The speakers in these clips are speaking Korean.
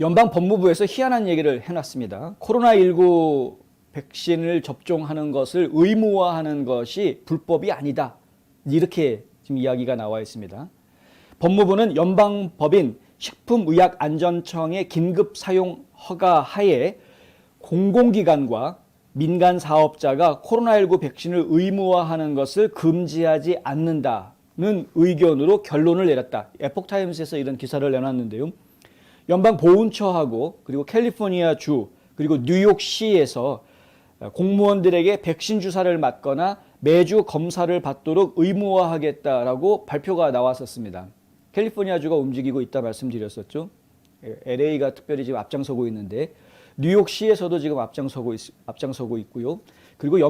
연방 법무부에서 희한한 얘기를 해놨습니다. 코로나19 백신을 접종하는 것을 의무화하는 것이 불법이 아니다. 이렇게 지금 이야기가 나와 있습니다. 법무부는 연방법인 식품의약안전청의 긴급 사용 허가 하에 공공기관과 민간 사업자가 코로나19 백신을 의무화하는 것을 금지하지 않는다는 의견으로 결론을 내렸다. 에폭타임스에서 이런 기사를 내놨는데요. 연방보훈처하고 그리고 캘리포니아주 그리고 뉴욕시에서 공무원들에게 백신 주사를 맞거나 매주 검사를 받도록 의무화하겠다라고 발표가 나왔었습니다. 캘리포니아주가 움직이고 있다 말씀드렸었죠. LA가 특별히 지금 앞장서고 있는데 뉴욕시에서도 지금 앞장서고 있고요. 그리고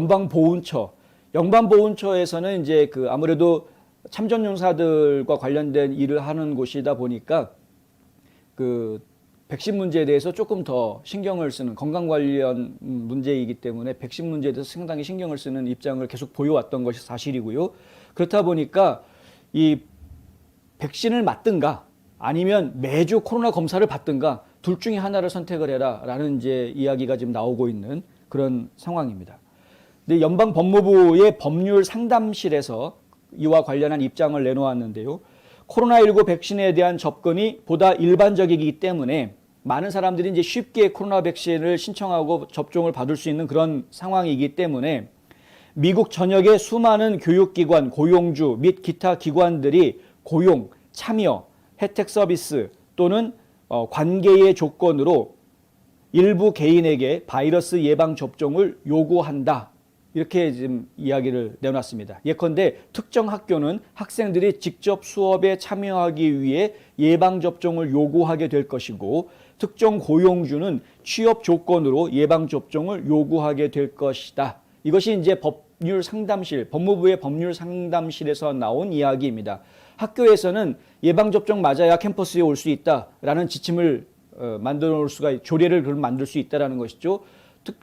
연방보훈처에서는 이제 아무래도 참전용사들과 관련된 일을 하는 곳이다 보니까 백신 문제에 대해서 조금 더 신경을 쓰는 건강 관련 문제이기 때문에 백신 문제에 대해서 상당히 신경을 쓰는 입장을 계속 보여왔던 것이 사실이고요. 그렇다 보니까 이 백신을 맞든가 아니면 매주 코로나 검사를 받든가 둘 중에 하나를 선택을 해라라는 이제 이야기가 지금 나오고 있는 그런 상황입니다. 근데 연방 법무부의 법률 상담실에서 이와 관련한 입장을 내놓았는데요. 코로나19 백신에 대한 접근이 보다 일반적이기 때문에 많은 사람들이 이제 쉽게 코로나 백신을 신청하고 접종을 받을 수 있는 그런 상황이기 때문에 미국 전역의 수많은 교육기관, 고용주 및 기타 기관들이 고용, 참여, 혜택 서비스 또는 관계의 조건으로 일부 개인에게 바이러스 예방 접종을 요구한다. 이렇게 지금 이야기를 내놨습니다. 예컨대 특정 학교는 학생들이 직접 수업에 참여하기 위해 예방접종을 요구하게 될 것이고 특정 고용주는 취업 조건으로 예방접종을 요구하게 될 것이다. 이것이 이제 법무부의 법률 상담실에서 나온 이야기입니다. 학교에서는 예방접종 맞아야 캠퍼스에 올 수 있다라는 지침을 만들어 놓을 수가, 조례를 만들 수 있다는 것이죠.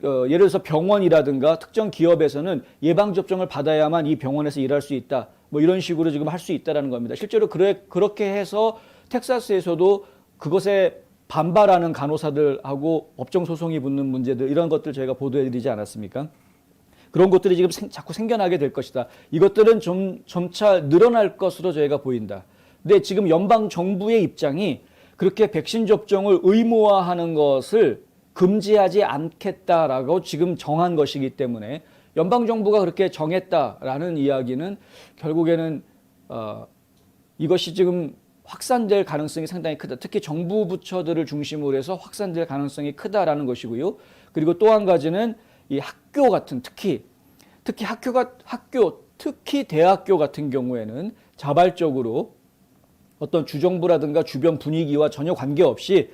예를 들어서 병원이라든가 특정 기업에서는 예방접종을 받아야만 이 병원에서 일할 수 있다. 뭐 이런 식으로 지금 할 수 있다는 겁니다. 실제로 그렇게 해서 텍사스에서도 그것에 반발하는 간호사들하고 법정 소송이 붙는 문제들, 이런 것들 저희가 보도해드리지 않았습니까? 그런 것들이 지금 자꾸 생겨나게 될 것이다. 이것들은 점차 늘어날 것으로 저희가 보인다. 근데 지금 연방 정부의 입장이 그렇게 백신 접종을 의무화하는 것을 금지하지 않겠다라고 지금 정한 것이기 때문에 연방 정부가 그렇게 정했다라는 이야기는 결국에는 이것이 지금 확산될 가능성이 상당히 크다. 특히 정부 부처들을 중심으로 해서 확산될 가능성이 크다라는 것이고요. 그리고 또 한 가지는 이 학교 같은 특히 대학교 같은 경우에는 자발적으로 어떤 주정부라든가 주변 분위기와 전혀 관계없이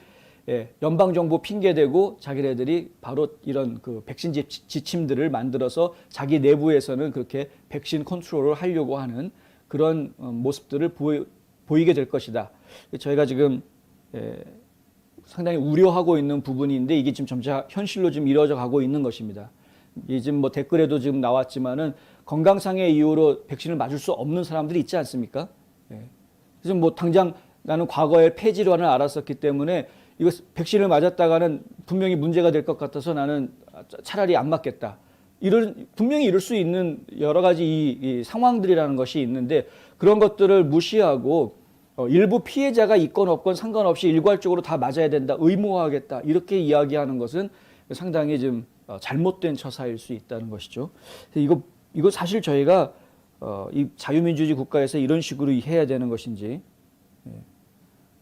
연방정부 핑계대고 자기네들이 바로 이런 백신 지침들을 만들어서 자기 내부에서는 그렇게 백신 컨트롤을 하려고 하는 그런 모습들을 보이게 될 것이다. 저희가 지금 상당히 우려하고 있는 부분인데 이게 지금 점차 현실로 지금 이루어져 가고 있는 것입니다. 지금 뭐 댓글에도 지금 나왔지만은 건강상의 이유로 백신을 맞을 수 없는 사람들이 있지 않습니까? 그래서 뭐 당장 나는 과거에 폐질환을 앓았었기 때문에 이거 백신을 맞았다가는 분명히 문제가 될 것 같아서 나는 차라리 안 맞겠다. 분명히 이럴 수 있는 여러 가지 이 상황들이라는 것이 있는데 그런 것들을 무시하고 일부 피해자가 있건 없건 상관없이 일괄적으로 다 맞아야 된다, 의무화하겠다 이렇게 이야기하는 것은 상당히 좀 잘못된 처사일 수 있다는 것이죠. 이거 사실 저희가 이 자유민주주의 국가에서 이런 식으로 해야 되는 것인지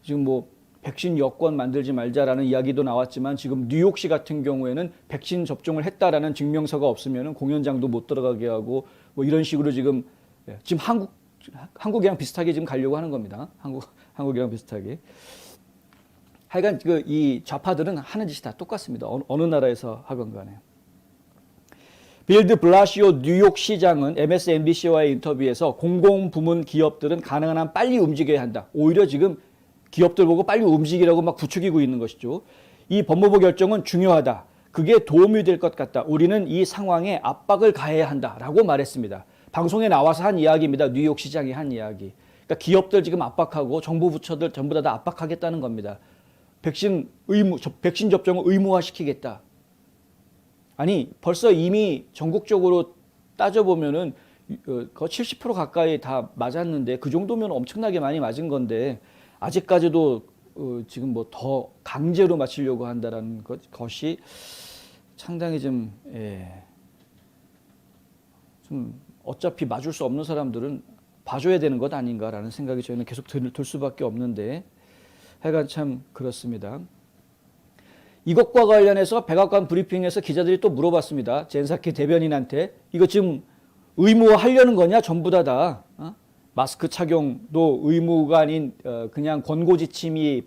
지금 뭐 백신 여권 만들지 말자라는 이야기도 나왔지만 지금 뉴욕시 같은 경우에는 백신 접종을 했다라는 증명서가 없으면 공연장도 못 들어가게 하고 뭐 이런 식으로 지금 한국이랑 비슷하게 지금 가려고 하는 겁니다. 한국이랑 비슷하게. 하여간 이 좌파들은 하는 짓이 다 똑같습니다. 어느 나라에서 하건 간에. 빌 드 블라시오 뉴욕시장은 MSNBC와의 인터뷰에서 공공부문 기업들은 가능한 한 빨리 움직여야 한다. 오히려 지금 기업들 보고 빨리 움직이라고 막 부추기고 있는 것이죠. 이 법무부 결정은 중요하다. 그게 도움이 될 것 같다. 우리는 이 상황에 압박을 가해야 한다라고 말했습니다. 방송에 나와서 한 이야기입니다. 뉴욕시장이 한 이야기. 그러니까 기업들 지금 압박하고 정부 부처들 전부 다 압박하겠다는 겁니다. 백신 접종을 의무화시키겠다. 아니 벌써 이미 전국적으로 따져보면은 70% 가까이 다 맞았는데 그 정도면 엄청나게 많이 맞은 건데 아직까지도 지금 뭐 더 강제로 맞추려고 한다라는 것이 상당히 좀 어차피 맞을 수 없는 사람들은 봐줘야 되는 것 아닌가라는 생각이 저희는 계속 들 수밖에 없는데 하여간 참 그렇습니다. 이것과 관련해서 백악관 브리핑에서 기자들이 또 물어봤습니다. 젠사키 대변인한테 이거 지금 의무화하려는 거냐? 전부 다. 마스크 착용도 의무가 아닌 그냥 권고 지침이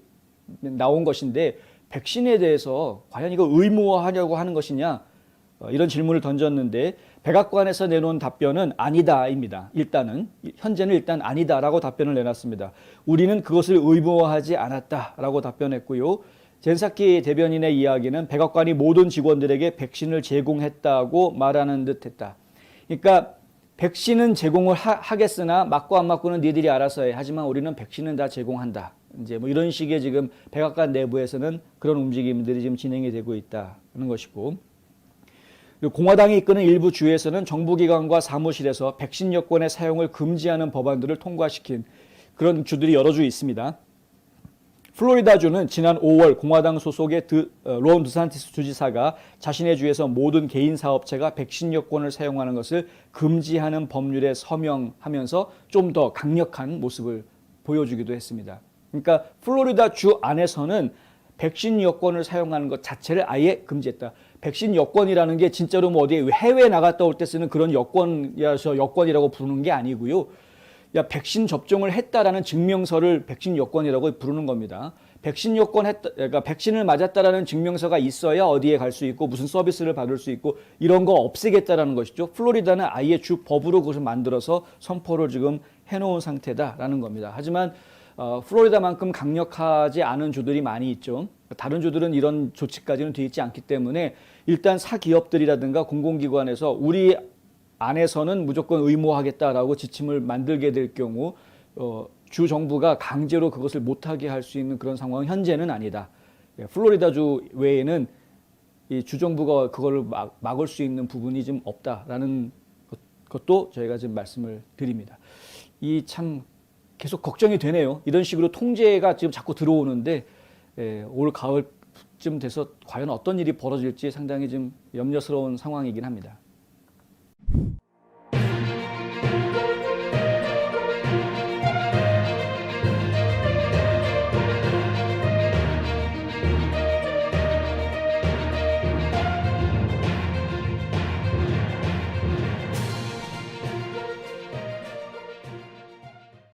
나온 것인데 백신에 대해서 과연 이거 의무화하려고 하는 것이냐? 이런 질문을 던졌는데 백악관에서 내놓은 답변은 아니다입니다. 현재는 일단 아니다라고 답변을 내놨습니다. 우리는 그것을 의무화하지 않았다라고 답변했고요. 젠사키 대변인의 이야기는 백악관이 모든 직원들에게 백신을 제공했다고 말하는 듯했다. 그러니까 백신은 제공을 하겠으나 맞고 안 맞고는 니들이 알아서 해. 하지만 우리는 백신은 다 제공한다. 이제 뭐 이런 식의 지금 백악관 내부에서는 그런 움직임들이 지금 진행이 되고 있다는 것이고, 그리고 공화당이 이끄는 일부 주에서는 정부기관과 사무실에서 백신 여권의 사용을 금지하는 법안들을 통과시킨 그런 주들이 여러 주 있습니다. 플로리다주는 지난 5월 공화당 소속의 론 드산티스 주지사가 자신의 주에서 모든 개인 사업체가 백신 여권을 사용하는 것을 금지하는 법률에 서명하면서 좀 더 강력한 모습을 보여주기도 했습니다. 그러니까 플로리다 주 안에서는 백신 여권을 사용하는 것 자체를 아예 금지했다. 백신 여권이라는 게 진짜로 뭐 어디 해외에 나갔다 올 때 쓰는 그런 여권이라서 여권이라고 부르는 게 아니고요. 백신 접종을 했다라는 증명서를 백신 여권이라고 부르는 겁니다. 백신 여권 그러니까 백신을 맞았다라는 증명서가 있어야 어디에 갈 수 있고 무슨 서비스를 받을 수 있고 이런 거 없애겠다라는 것이죠. 플로리다는 아예 주 법으로 그것을 만들어서 선포를 지금 해놓은 상태다라는 겁니다. 하지만 플로리다만큼 강력하지 않은 주들이 많이 있죠. 다른 주들은 이런 조치까지는 돼 있지 않기 때문에 일단 사기업들이라든가 공공기관에서 우리 안에서는 무조건 의무화하겠다라고 지침을 만들게 될 경우 주 정부가 강제로 그것을 못하게 할 수 있는 그런 상황은 현재는 아니다. 플로리다주 외에는 이 주 정부가 그걸 막을 수 있는 부분이 좀 없다라는 것도 저희가 지금 말씀을 드립니다. 이 참 계속 걱정이 되네요. 이런 식으로 통제가 지금 자꾸 들어오는데 올 가을쯤 돼서 과연 어떤 일이 벌어질지 상당히 좀 염려스러운 상황이긴 합니다.